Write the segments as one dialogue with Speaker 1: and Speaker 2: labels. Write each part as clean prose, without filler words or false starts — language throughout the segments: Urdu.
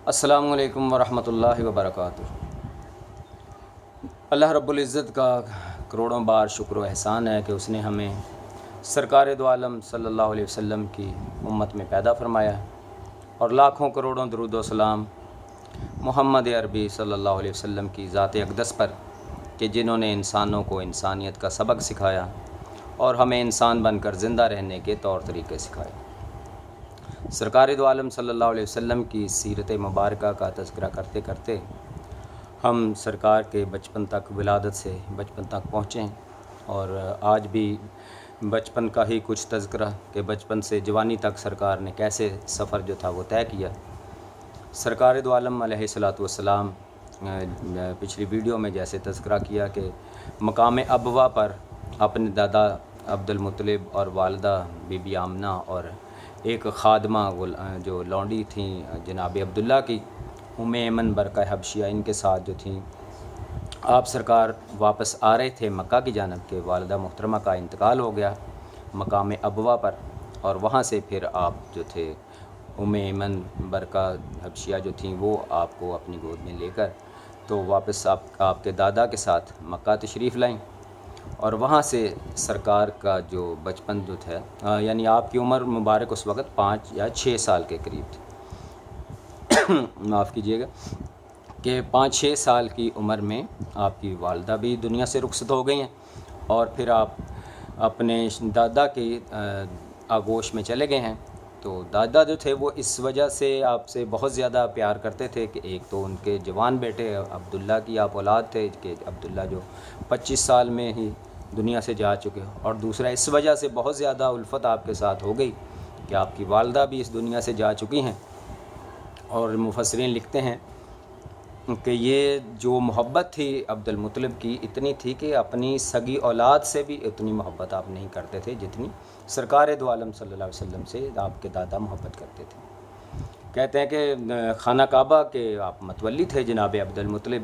Speaker 1: السلام علیکم ورحمۃ اللہ وبرکاتہ۔ اللہ رب العزت کا کروڑوں بار شکر و احسان ہے کہ اس نے ہمیں سرکار دو عالم صلی اللہ علیہ وسلم کی امت میں پیدا فرمایا اور لاکھوں کروڑوں درود و سلام محمد عربی صلی اللہ علیہ وسلم کی ذات اقدس پر کہ جنہوں نے انسانوں کو انسانیت کا سبق سکھایا اور ہمیں انسان بن کر زندہ رہنے کے طور طریقے سکھائے۔ سرکار دو عالم صلی اللہ علیہ وسلم کی سیرت مبارکہ کا تذکرہ کرتے کرتے ہم سرکار کے بچپن تک، ولادت سے بچپن تک پہنچیں اور آج بھی بچپن کا ہی کچھ تذکرہ کہ بچپن سے جوانی تک سرکار نے کیسے سفر جو تھا وہ طے کیا۔ سرکار دو عالم علیہ الصلاۃ والسلام پچھلی ویڈیو میں جیسے تذکرہ کیا کہ مقام ابوا پر اپنے دادا عبد المطلب اور والدہ بی بی آمنہ اور ایک خادمہ جو لونڈی تھیں جناب عبداللہ کی ام ایمن برقہ حبشیہ، ان کے ساتھ جو تھیں آپ سرکار واپس آ رہے تھے مکہ کی جانب کہ والدہ محترمہ کا انتقال ہو گیا مقام ابوا پر، اور وہاں سے پھر آپ جو تھے ام ایمن برقہ حبشیہ جو تھیں وہ آپ کو اپنی گود میں لے کر تو واپس آپ کے دادا کے ساتھ مکہ تشریف لائیں، اور وہاں سے سرکار کا جو بچپن جو تھا یعنی آپ کی عمر مبارک اس وقت 5 یا 6 سال کے قریب تھی معاف کیجیے گا کہ 5-6 سال کی عمر میں آپ کی والدہ بھی دنیا سے رخصت ہو گئی ہیں، اور پھر آپ اپنے دادا کی آغوش میں چلے گئے ہیں۔ تو دادا جو تھے وہ اس وجہ سے آپ سے بہت زیادہ پیار کرتے تھے کہ ایک تو ان کے جوان بیٹے عبداللہ کی آپ اولاد تھے کہ عبداللہ جو 25 سال میں ہی دنیا سے جا چکے، اور دوسرا اس وجہ سے بہت زیادہ الفت آپ کے ساتھ ہو گئی کہ آپ کی والدہ بھی اس دنیا سے جا چکی ہیں، اور مفسرین لکھتے ہیں کہ یہ جو محبت تھی عبد المطلب کی اتنی تھی کہ اپنی سگی اولاد سے بھی اتنی محبت آپ نہیں کرتے تھے جتنی سرکار دو عالم صلی اللہ علیہ وسلم سے آپ کے دادا محبت کرتے تھے۔ کہتے ہیں کہ خانہ کعبہ کے آپ متولی تھے جناب عبد المطلب،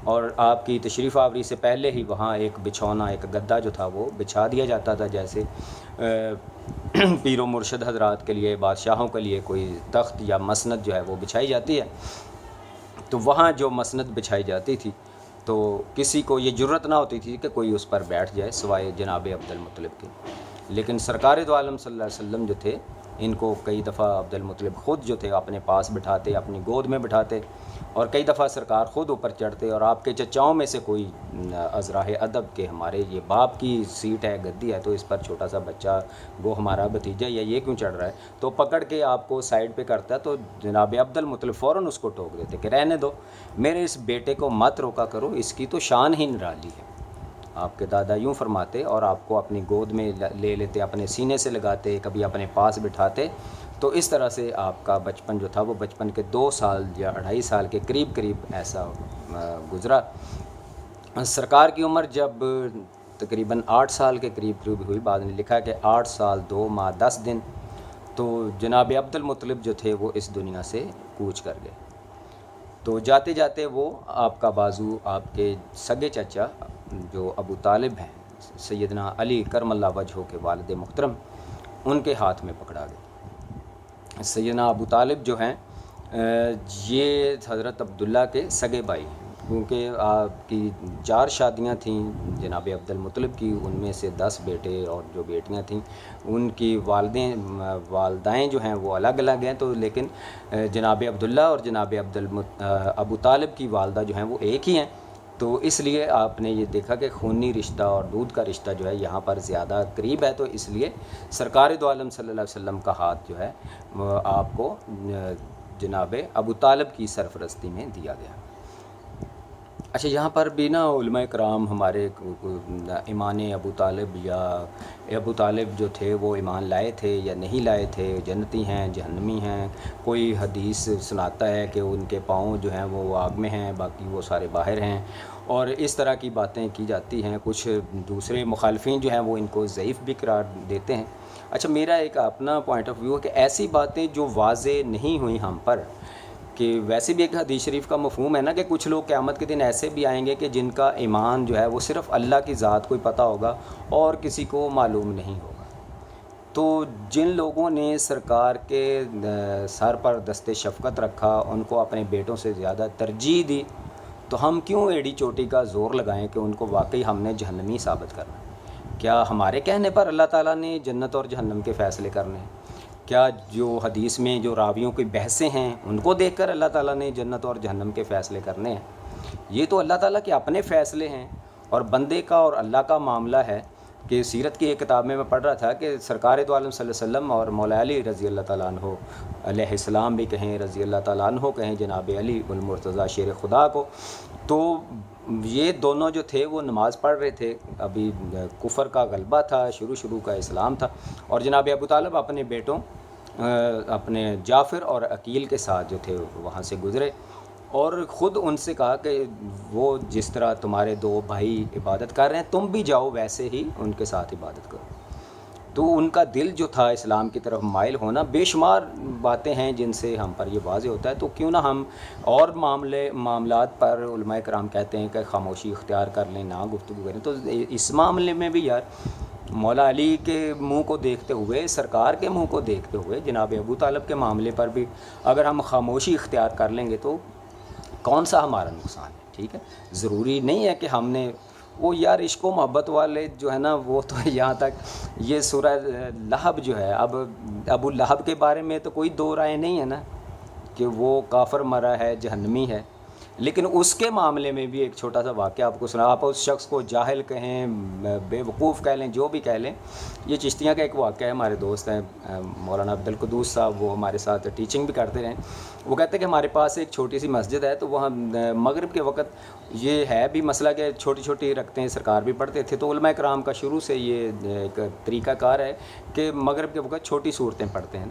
Speaker 1: اور آپ کی تشریف آوری سے پہلے ہی وہاں ایک بچھونا، ایک گدا جو تھا وہ بچھا دیا جاتا تھا، جیسے پیر و مرشد حضرات کے لیے، بادشاہوں کے لیے کوئی تخت یا مسند جو ہے وہ بچھائی جاتی ہے، تو وہاں جو مسند بچھائی جاتی تھی تو کسی کو یہ جرت نہ ہوتی تھی کہ کوئی اس پر بیٹھ جائے سوائے جناب عبد المطلب کے، لیکن سرکار دو عالم صلی اللہ علیہ وسلم جو تھے ان کو کئی دفعہ عبد المطلب خود جو تھے اپنے پاس بٹھاتے، اپنی گود میں بٹھاتے، اور کئی دفعہ سرکار خود اوپر چڑھتے، اور آپ کے چچاؤں میں سے کوئی ازراہ ادب کہ ہمارے یہ باپ کی سیٹ ہے، گدی ہے، تو اس پر چھوٹا سا بچہ وہ ہمارا بھتیجا یا یہ کیوں چڑھ رہا ہے، تو پکڑ کے آپ کو سائڈ پہ کرتا، تو جناب عبد المطلب فوراً اس کو ٹوک دیتے کہ رہنے دو، میرے اس بیٹے کو مت روکا کرو، اس کی تو شان ہی نرالی ہے۔ آپ کے دادا یوں فرماتے اور آپ کو اپنی گود میں لے لیتے، اپنے سینے سے لگاتے، کبھی اپنے پاس بٹھاتے، تو اس طرح سے آپ کا بچپن جو تھا وہ بچپن کے 2 سال یا 2.5 سال کے قریب ایسا گزرا۔ سرکار کی عمر جب تقریباً 8 سال کے قریب ہوئی، بعد نے لکھا کہ 8 سال 2 ماہ 10 دن تو جناب عبد المطلب جو تھے وہ اس دنیا سے کوچ کر گئے۔ تو جاتے جاتے وہ آپ کا بازو آپ کے سگے چچا جو ابو طالب ہیں، سیدنا علی کرم اللہ وجہہ کے والد محترم، ان کے ہاتھ میں پکڑا گیا۔ سیدنا ابو طالب جو ہیں یہ حضرت عبداللہ کے سگے بھائی ہیں، کیونکہ آپ کی 4 شادیاں تھیں جناب عبد المطلب کی، ان میں سے 10 بیٹے اور جو بیٹیاں تھیں ان کی والدائیں جو ہیں وہ الگ الگ ہیں، تو لیکن جناب عبداللہ اور جناب ابو طالب کی والدہ جو ہیں وہ ایک ہی ہیں، تو اس لیے آپ نے یہ دیکھا کہ خونی رشتہ اور دودھ کا رشتہ جو ہے یہاں پر زیادہ قریب ہے، تو اس لیے سرکار دو عالم صلی اللہ علیہ وسلم کا ہاتھ جو ہے وہ آپ کو جناب ابو طالب کی سرپرستی میں دیا گیا۔ اچھا، یہاں پر بھی نا علماء کرام ہمارے ایمان ابو طالب یا ابو طالب جو تھے وہ ایمان لائے تھے یا نہیں لائے تھے، جنتی ہیں جہنمی ہیں، کوئی حدیث سناتا ہے کہ ان کے پاؤں جو ہیں وہ آگ میں ہیں، باقی وہ سارے باہر ہیں، اور اس طرح کی باتیں کی جاتی ہیں۔ کچھ دوسرے مخالفین جو ہیں وہ ان کو ضعیف بھی قرار دیتے ہیں۔ اچھا، میرا ایک اپنا پوائنٹ آف ویو ہے کہ ایسی باتیں جو واضح نہیں ہوئیں ہم پر، کہ ویسے بھی ایک حدیث شریف کا مفہوم ہے نا کہ کچھ لوگ قیامت کے دن ایسے بھی آئیں گے کہ جن کا ایمان جو ہے وہ صرف اللہ کی ذات کو ہی پتہ ہوگا اور کسی کو معلوم نہیں ہوگا، تو جن لوگوں نے سرکار کے سر پر دست شفقت رکھا، ان کو اپنے بیٹوں سے زیادہ ترجیح دی، تو ہم کیوں ایڑی چوٹی کا زور لگائیں کہ ان کو واقعی ہم نے جہنمی ثابت کرنا ہے؟ کیا ہمارے کہنے پر اللہ تعالیٰ نے جنت اور جہنم کے فیصلے کرنے ہیں؟ کیا جو حدیث میں جو راویوں کی بحثیں ہیں ان کو دیکھ کر اللہ تعالیٰ نے جنت اور جہنم کے فیصلے کرنے ہیں؟ یہ تو اللہ تعالیٰ کے اپنے فیصلے ہیں، اور بندے کا اور اللہ کا معاملہ ہے کہ سیرت کی ایک کتاب میں پڑھ رہا تھا کہ سرکار دو عالم صلی اللہ علیہ وسلم اور مولا علی رضی اللہ تعالیٰ عنہ علیہ السلام بھی کہیں، رضی اللہ تعالیٰ عنہ کہیں، جناب علی المرتضیٰ شیر خدا کو، تو یہ دونوں جو تھے وہ نماز پڑھ رہے تھے، ابھی کفر کا غلبہ تھا، شروع کا اسلام تھا، اور جناب ابو طالب اپنے بیٹوں اپنے جعفر اور عقیل کے ساتھ جو تھے وہاں سے گزرے، اور خود ان سے کہا کہ وہ جس طرح تمہارے دو بھائی عبادت کر رہے ہیں تم بھی جاؤ ویسے ہی ان کے ساتھ عبادت کرو۔ تو ان کا دل جو تھا اسلام کی طرف مائل ہونا، بے شمار باتیں ہیں جن سے ہم پر یہ واضح ہوتا ہے۔ تو کیوں نہ ہم اور معاملات پر علماء کرام کہتے ہیں کہ خاموشی اختیار کر لیں، نہ گفتگو کریں، تو اس معاملے میں بھی یار مولا علی کے منہ کو دیکھتے ہوئے، سرکار کے منہ کو دیکھتے ہوئے، جناب ابو طالب کے معاملے پر بھی اگر ہم خاموشی اختیار کر لیں گے تو کون سا ہمارا نقصان ہے؟ ٹھیک ہے، ضروری نہیں ہے کہ ہم نے وہ یار عشق و محبت والے جو ہے نا، وہ تو یہاں تک یہ سورہ لہب جو ہے، اب ابو لہب کے بارے میں تو کوئی دو رائے نہیں ہے نا کہ وہ کافر مرا ہے، جہنمی ہے، لیکن اس کے معاملے میں بھی ایک چھوٹا سا واقعہ آپ کو سنا۔ آپ اس شخص کو جاہل کہیں، بے وقوف کہہ لیں، جو بھی کہہ لیں، یہ چشتیاں کا ایک واقعہ ہے۔ ہمارے دوست ہیں مولانا عبدالقدوس صاحب، وہ ہمارے ساتھ ٹیچنگ بھی کرتے رہے، وہ کہتے ہیں کہ ہمارے پاس ایک چھوٹی سی مسجد ہے، تو وہاں مغرب کے وقت یہ ہے بھی مسئلہ کہ چھوٹی چھوٹی رکھتے ہیں، سرکار بھی پڑھتے تھے، تو علماء کرام کا شروع سے یہ ایک طریقہ کار ہے کہ مغرب کے وقت چھوٹی صورتیں پڑھتے ہیں۔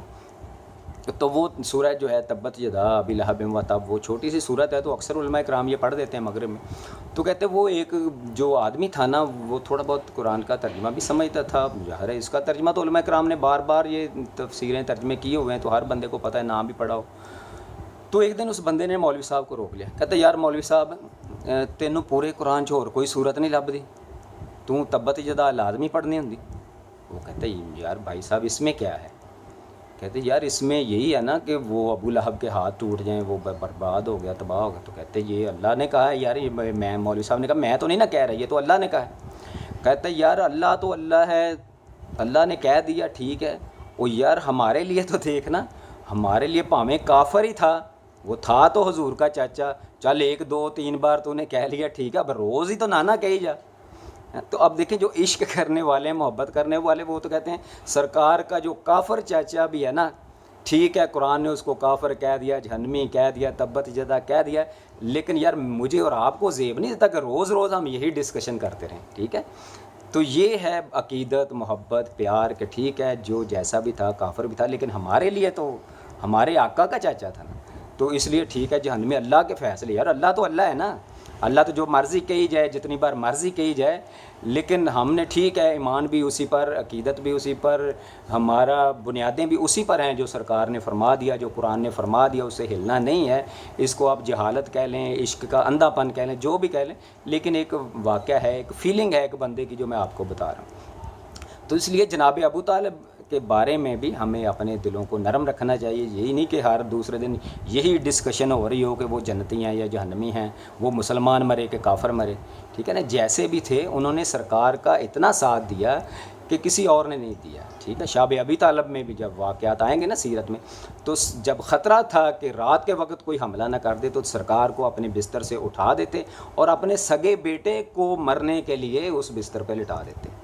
Speaker 1: تو وہ سورہ جو ہے تبت یدا ابی لہب و تب، وہ چھوٹی سی صورت ہے، تو اکثر علماء کرام یہ پڑھ دیتے ہیں مغرب میں۔ تو کہتے ہیں وہ ایک جو آدمی تھا نا، وہ تھوڑا بہت قرآن کا ترجمہ بھی سمجھتا تھا، ظاہر ہے اس کا ترجمہ تو علماء کرام نے بار بار یہ تفسیریں ترجمے کیے ہوئے ہیں، تو ہر بندے کو پتہ ہے، نام بھی پڑھا ہو۔ تو ایک دن اس بندے نے مولوی صاحب کو روک لیا، کہتے یار مولوی صاحب، تینوں پورے قرآن چ اور کوئی صورت نہیں لب دی، تو تبت یدا لازمی پڑھنی ہوندی؟ وہ کہتے یار بھائی صاحب اس میں کیا ہے؟ کہتے یار اس میں یہی ہے نا کہ وہ ابو لہب کے ہاتھ ٹوٹ جائیں، وہ برباد ہو گیا، تباہ ہو گیا۔ تو کہتے یہ اللہ نے کہا ہے یار، یہ میں مولوی صاحب نے کہا میں تو نہیں نا کہہ رہا، یہ تو اللہ نے کہا ہے۔ کہتے یار اللہ تو اللہ ہے، اللہ نے کہہ دیا ٹھیک ہے، وہ یار ہمارے لیے تو دیکھنا، ہمارے لیے پاویں کافر ہی تھا، وہ تھا تو حضور کا چاچا، چل ایک دو تین بار تو نے کہہ لیا ٹھیک ہے، اب روز ہی تو نانا کہی جا۔ تو اب دیکھیں جو عشق کرنے والے، محبت کرنے والے، وہ تو کہتے ہیں سرکار کا جو کافر چاچا بھی ہے نا، ٹھیک ہے قرآن نے اس کو کافر کہہ دیا، جہنمی کہہ دیا، تبت یدا کہہ دیا، لیکن یار مجھے اور آپ کو زیب نہیں دیتا کہ روز روز ہم یہی ڈسکشن کرتے رہیں، ٹھیک ہے۔ تو یہ ہے عقیدت، محبت، پیار، کہ ٹھیک ہے جو جیسا بھی تھا، کافر بھی تھا، لیکن ہمارے لیے تو ہمارے آقا کا چاچا تھا نا، تو اس لیے ٹھیک ہے جہنمی، اللہ کے فیصلے، یار اللہ تو اللہ ہے نا، اللہ تو جو مرضی کہی جائے، جتنی بار مرضی کہی جائے، لیکن ہم نے ٹھیک ہے ایمان بھی اسی پر، عقیدت بھی اسی پر، ہمارا بنیادیں بھی اسی پر ہیں، جو سرکار نے فرما دیا، جو قرآن نے فرما دیا، اس سے ہلنا نہیں ہے۔ اس کو آپ جہالت کہہ لیں، عشق کا اندھا پن کہہ لیں، جو بھی کہہ لیں، لیکن ایک واقعہ ہے، ایک فیلنگ ہے ایک بندے کی جو میں آپ کو بتا رہا ہوں۔ تو اس لیے جناب ابو طالب کے بارے میں بھی ہمیں اپنے دلوں کو نرم رکھنا چاہیے، یہی نہیں کہ ہر دوسرے دن یہی ڈسکشن ہو رہی ہو کہ وہ جنتی ہیں یا جہنمی ہیں، وہ مسلمان مرے کہ کافر مرے، ٹھیک ہے نا۔ جیسے بھی تھے انہوں نے سرکار کا اتنا ساتھ دیا کہ کسی اور نے نہیں دیا، ٹھیک ہے۔ شاب ابی طالب میں بھی جب واقعات آئیں گے نا سیرت میں، تو جب خطرہ تھا کہ رات کے وقت کوئی حملہ نہ کر دے، تو سرکار کو اپنے بستر سے اٹھا دیتے اور اپنے سگے بیٹے کو مرنے کے لیے اس بستر پہ لٹا دیتے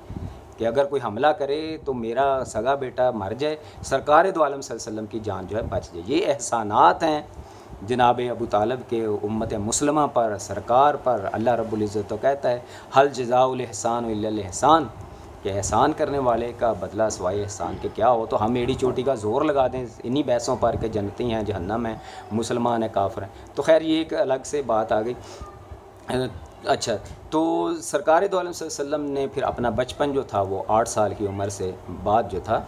Speaker 1: کہ اگر کوئی حملہ کرے تو میرا سگا بیٹا مر جائے، سرکار دو عالم صلی اللہ علیہ وسلم کی جان جو ہے بچ جائے۔ یہ احسانات ہیں جناب ابو طالب کے امت مسلمہ پر، سرکار پر۔ اللہ رب العزت تو کہتا ہے حل جزاء الاحسان الا الاحسان، کہ احسان کرنے والے کا بدلہ سوائے احسان کے کیا ہو۔ تو ہم ایڑی چوٹی کا زور لگا دیں انہی بحثوں پر کہ جنتی ہیں، جہنم ہیں، مسلمان ہیں، کافر ہیں، تو خیر یہ ایک الگ سے بات آ گئی۔ اچھا، تو سرکار دو عالم صلی اللہ علیہ وسلم نے پھر اپنا بچپن جو تھا وہ 8 سال کی عمر سے بعد جو تھا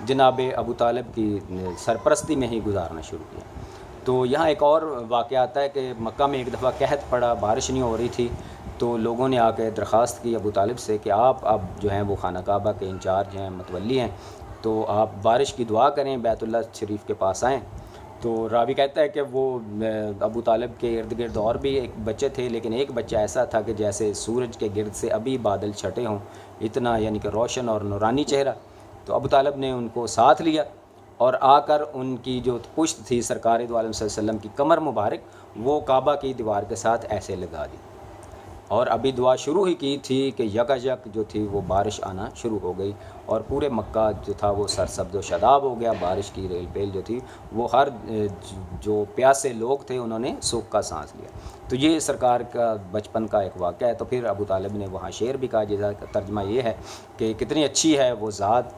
Speaker 1: جناب ابو طالب کی سرپرستی میں ہی گزارنا شروع کیا۔ تو یہاں ایک اور واقعہ آتا ہے کہ مکہ میں ایک دفعہ قحط پڑا، بارش نہیں ہو رہی تھی، تو لوگوں نے آ کے درخواست کی ابو طالب سے کہ آپ اب جو ہیں وہ خانہ کعبہ کے انچارج ہیں، متولی ہیں، تو آپ بارش کی دعا کریں، بیت اللہ شریف کے پاس آئیں۔ تو راوی کہتا ہے کہ وہ ابو طالب کے ارد گرد اور بھی ایک بچے تھے، لیکن ایک بچہ ایسا تھا کہ جیسے سورج کے گرد سے ابھی بادل چھٹے ہوں، اتنا یعنی کہ روشن اور نورانی چہرہ۔ تو ابو طالب نے ان کو ساتھ لیا اور آ کر ان کی جو پشت تھی سرکار دو عالم صلی اللہ علیہ وسلم کی کمر مبارک وہ کعبہ کی دیوار کے ساتھ ایسے لگا دی، اور ابھی دعا شروع ہی کی تھی کہ یکایک جو تھی وہ بارش آنا شروع ہو گئی، اور پورے مکہ جو تھا وہ سرسبز و شاداب ہو گیا۔ بارش کی ریل پیل جو تھی وہ ہر جو پیاسے لوگ تھے انہوں نے سکھ کا سانس لیا۔ تو یہ سرکار کا بچپن کا ایک واقعہ ہے۔ تو پھر ابو طالب نے وہاں شعر بھی کہا جس کا ترجمہ یہ ہے کہ کتنی اچھی ہے وہ ذات،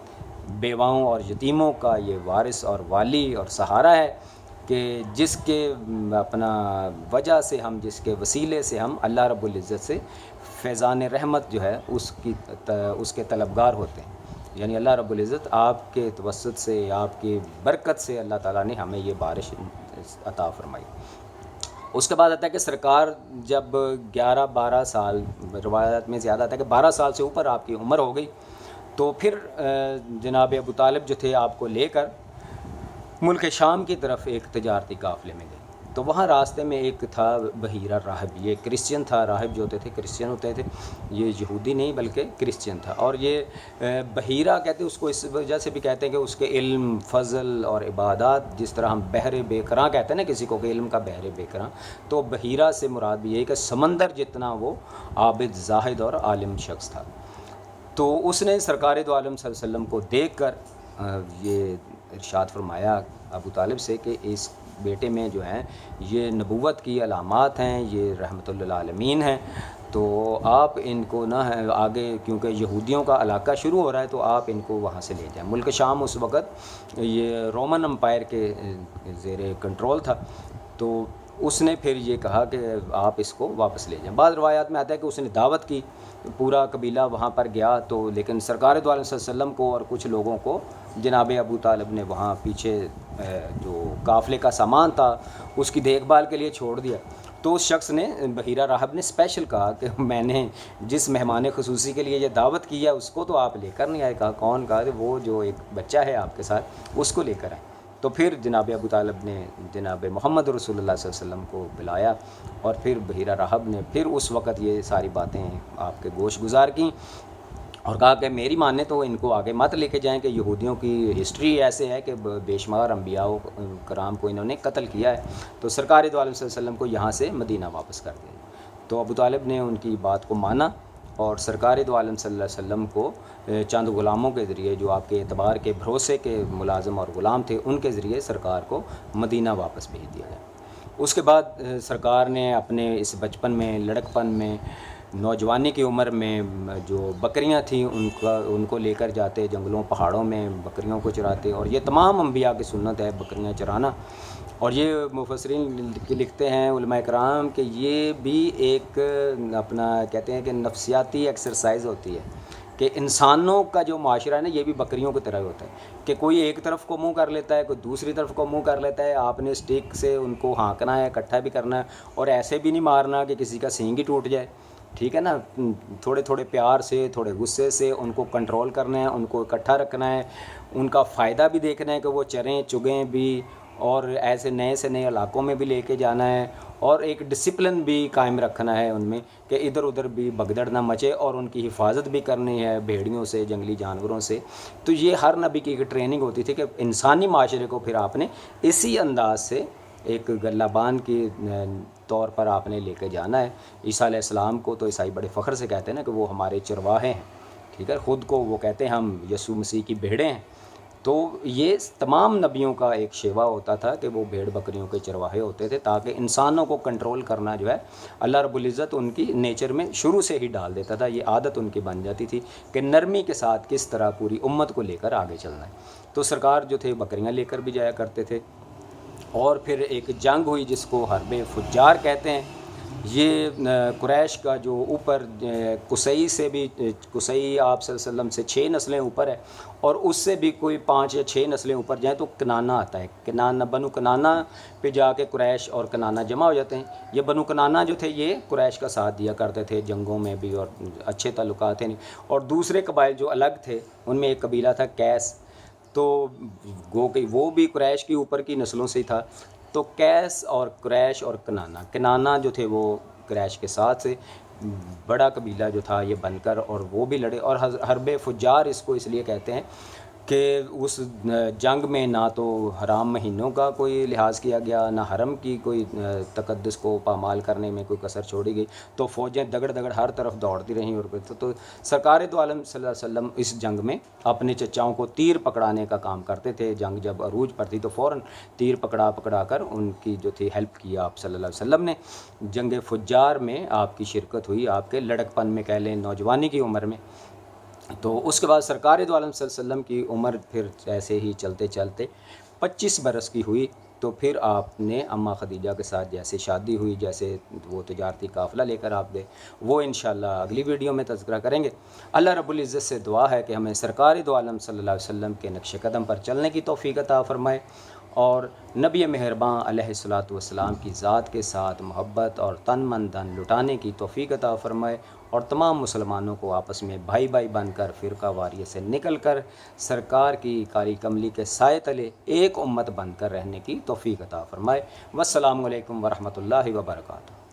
Speaker 1: بیواؤں اور یتیموں کا یہ وارث اور والی اور سہارا ہے، کہ جس کے اپنا وجہ سے ہم، جس کے وسیلے سے ہم اللہ رب العزت سے فیضان رحمت جو ہے اس کے طلبگار ہوتے ہیں۔ یعنی اللہ رب العزت آپ کے توسط سے، آپ کی برکت سے اللہ تعالیٰ نے ہمیں یہ بارش عطا فرمائی۔ اس کے بعد آتا ہے کہ سرکار جب 11-12 سال، روایات میں زیادہ آتا ہے کہ 12 سال سے اوپر آپ کی عمر ہو گئی، تو پھر جناب ابو طالب جو تھے آپ کو لے کر ملک شام کی طرف ایک تجارتی قافلے میں گئے۔ تو وہاں راستے میں ایک تھا بحیرہ راہب، یہ کرسچن تھا، راہب جو ہوتے تھے کرسچن ہوتے تھے، یہ یہودی نہیں بلکہ کرسچن تھا۔ اور یہ بحیرہ کہتے ہیں اس کو اس وجہ سے بھی کہتے ہیں کہ اس کے علم، فضل اور عبادات، جس طرح ہم بحر بے کراں کہتے ہیں نا کسی کو کہ علم کا بحر بے کراں، تو بحیرہ سے مراد بھی یہی کہ سمندر جتنا وہ عابد، زاہد اور عالم شخص تھا۔ تو اس نے سرکار دو عالم صلی اللہ علیہ وسلم کو دیکھ کر یہ ارشاد فرمایا ابو طالب سے کہ اس بیٹے میں جو ہیں یہ نبوت کی علامات ہیں، یہ رحمت للعالمین ہیں، تو آپ ان کو نہ آگے، کیونکہ یہودیوں کا علاقہ شروع ہو رہا ہے، تو آپ ان کو وہاں سے لے جائیں۔ ملک شام اس وقت یہ رومن امپائر کے زیر کنٹرول تھا، تو اس نے پھر یہ کہا کہ آپ اس کو واپس لے جائیں۔ بعض روایات میں آتا ہے کہ اس نے دعوت کی، پورا قبیلہ وہاں پر گیا، تو لیکن سرکار دو عالم صلی اللہ علیہ وسلم کو اور کچھ لوگوں کو جناب ابو طالب نے وہاں پیچھے جو قافلے کا سامان تھا اس کی دیکھ بھال کے لیے چھوڑ دیا۔ تو اس شخص نے، بحیرہ راہب نے اسپیشل کہا کہ میں نے جس مہمان خصوصی کے لیے یہ دعوت کی ہے اس کو تو آپ لے کر نہیں آئے۔ کہا کون؟ کہا کہ وہ جو ایک بچہ ہے آپ کے ساتھ اس کو لے کر آئے۔ تو پھر جناب ابو طالب نے جناب محمد رسول اللہ صلی اللہ علیہ وسلم کو بلایا، اور پھر بحیرہ راہب نے پھر اس وقت یہ ساری باتیں آپ کے گوش گزار کیں، اور کہا کہ میری ماننے تو ان کو آگے مت لے کے جائیں کہ یہودیوں کی ہسٹری ایسے ہے کہ بے شمار انبیاء و کرام کو انہوں نے قتل کیا ہے، تو سرکار دو عالم صلی اللہ علیہ وسلم کو یہاں سے مدینہ واپس کر دیں۔ تو ابو طالب نے ان کی بات کو مانا، اور سرکار دو عالم صلی اللہ علیہ وسلم کو چند غلاموں کے ذریعے، جو آپ کے اعتبار کے بھروسے کے ملازم اور غلام تھے، ان کے ذریعے سرکار کو مدینہ واپس بھیج دیا گیا۔ اس کے بعد سرکار نے اپنے اس بچپن میں، لڑکپن میں، نوجوانی کی عمر میں جو بکریاں تھیں ان کو لے کر جاتے جنگلوں پہاڑوں میں، بکریوں کو چراتے، اور یہ تمام انبیاء کی سنت ہے بکریاں چرانا۔ اور یہ مفسرین لکھتے ہیں، علماء کرام، کہ یہ بھی ایک اپنا کہتے ہیں کہ نفسیاتی ایکسرسائز ہوتی ہے، کہ انسانوں کا جو معاشرہ ہے نا یہ بھی بکریوں کی طرح ہوتا ہے، کہ کوئی ایک طرف کو منہ کر لیتا ہے، کوئی دوسری طرف کو منہ کر لیتا ہے۔ آپ نے اسٹک سے ان کو ہانکنا ہے، اکٹھا بھی کرنا ہے، اور ایسے بھی نہیں مارنا کہ کسی کا سینگ ہی ٹوٹ جائے، ٹھیک ہے نا۔ تھوڑے تھوڑے پیار سے، تھوڑے غصے سے ان کو کنٹرول کرنا ہے، ان کو اکٹھا رکھنا ہے، ان کا فائدہ بھی دیکھنا ہے کہ وہ چریں چگیں بھی، اور ایسے نئے سے نئے علاقوں میں بھی لے کے جانا ہے، اور ایک ڈسپلن بھی قائم رکھنا ہے ان میں کہ ادھر ادھر بھی بگدڑ نہ مچے، اور ان کی حفاظت بھی کرنی ہے بھیڑیوں سے، جنگلی جانوروں سے۔ تو یہ ہر نبی کی ایک ٹریننگ ہوتی تھی کہ انسانی معاشرے کو پھر آپ نے اسی انداز سے ایک گلابان کی طور پر آپ نے لے کے جانا ہے۔ عیسیٰ علیہ السلام کو تو عیسائی بڑے فخر سے کہتے ہیں نا کہ وہ ہمارے چرواہے ہیں، ٹھیک ہے، خود کو وہ کہتے ہیں ہم یسوع مسیح کی بھیڑیں ہیں۔ تو یہ تمام نبیوں کا ایک شیوا ہوتا تھا کہ وہ بھیڑ بکریوں کے چرواہے ہوتے تھے، تاکہ انسانوں کو کنٹرول کرنا جو ہے اللہ رب العزت ان کی نیچر میں شروع سے ہی ڈال دیتا تھا۔ یہ عادت ان کی بن جاتی تھی کہ نرمی کے ساتھ کس طرح پوری امت کو لے کر آگے چلنا ہے۔ تو سرکار جو تھے بکریاں لے کر بھی جایا کرتے تھے، اور پھر ایک جنگ ہوئی جس کو حرب فجار کہتے ہیں۔ یہ قریش کا جو اوپر قصی سے بھی، قصی آپ صلی اللہ علیہ وسلم سے 6 نسلیں اوپر ہے، اور اس سے بھی کوئی 5 یا 6 نسلیں اوپر جائیں تو کنانہ آتا ہے۔ کنانہ، بنو کنانہ پہ جا کے قریش اور کنانہ جمع ہو جاتے ہیں۔ یہ بنو کنانہ جو تھے یہ قریش کا ساتھ دیا کرتے تھے جنگوں میں بھی، اور اچھے تعلقات ہیں۔ اور دوسرے قبائل جو الگ تھے ان میں ایک قبیلہ تھا کیس۔ تو گو کہ وہ بھی قریش کی اوپر کی نسلوں سے ہی تھا. تو قیس اور قریش اور کنانہ جو تھے وہ قریش کے ساتھ سے بڑا قبیلہ جو تھا یہ بن کر، اور وہ بھی لڑے. اور حرب فجار اس کو اس لیے کہتے ہیں کہ اس جنگ میں نہ تو حرام مہینوں کا کوئی لحاظ کیا گیا، نہ حرم کی کوئی تقدس کو پامال کرنے میں کوئی کسر چھوڑی گئی. تو فوجیں دگڑ دگڑ ہر طرف دوڑتی رہیں. اور تو سرکار دو عالم صلی اللہ علیہ وسلم اس جنگ میں اپنے چچاؤں کو تیر پکڑانے کا کام کرتے تھے. جنگ جب عروج پر تھی تو فوراً تیر پکڑا کر ان کی جو تھی ہیلپ کیا آپ صلی اللہ علیہ وسلم نے. جنگ فجار میں آپ کی شرکت ہوئی، آپ کے لڑکپن میں کہہ لیں، نوجوانی کی عمر میں. تو اس کے بعد سرکار دو عالم صلی اللہ علیہ وسلم کی عمر پھر ایسے ہی چلتے چلتے 25 برس کی ہوئی. تو پھر آپ نے اماں خدیجہ کے ساتھ جیسے شادی ہوئی، جیسے وہ تجارتی قافلہ لے کر آپ گئے، وہ انشاءاللہ اگلی ویڈیو میں تذکرہ کریں گے. اللہ رب العزت سے دعا ہے کہ ہمیں سرکار دو عالم صلی اللہ علیہ وسلم کے نقش قدم پر چلنے کی توفیق عطا فرمائے، اور نبی مہرباں علیہ الصلوۃ والسلام کی ذات کے ساتھ محبت اور تن من دھن لٹانے کی توفیق عطا فرمائے، اور تمام مسلمانوں کو آپس میں بھائی بھائی بن کر، فرقہ واریت سے نکل کر، سرکار کی کاری کملی کے سائے تلے ایک امت بن کر رہنے کی توفیق عطا فرمائے. والسلام علیکم ورحمۃ اللہ وبرکاتہ.